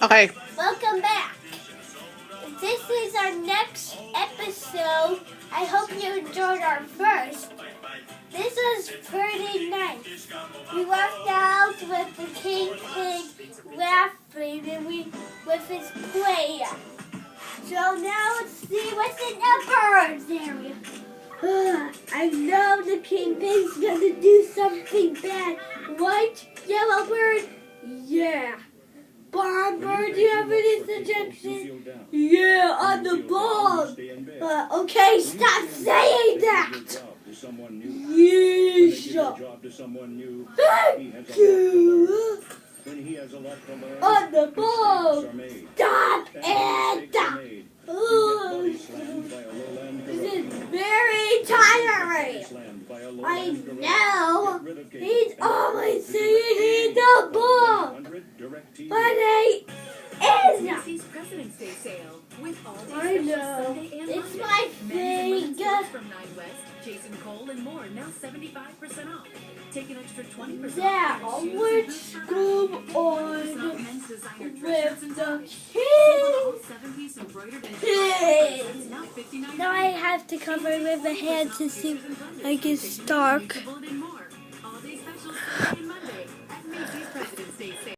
Okay. Welcome back. This is our next episode. I hope you enjoyed our first. This was pretty nice. We walked out with the Kingpin laughing and with his player. So now let's see what's in the birds area. I know the Kingpin's gonna do something bad. White, yellow bird, yeah. Barn bird, do you have any suggestions? Yeah, on the ball. Okay, stop saying that. Yes. Thank you. On the ball. Stop it. This is very tiring. I know. He's always saying he's the ball. But he isn't. Macy's President's Day sale with all day I specials know. Sunday and It's Monday. my Men's and women's finger. clothes from Nine West, Jason Cole, and more. Now 75% off. Take an extra 20% Yeah, off. men's shoes and which boots for school $5. on Men's designer dress shirts with and the ties. Save on all kids? 7-piece embroidered and Kids. now $59. Now I have to cover with the hand to see like it's dark. All day specials Sunday and Monday.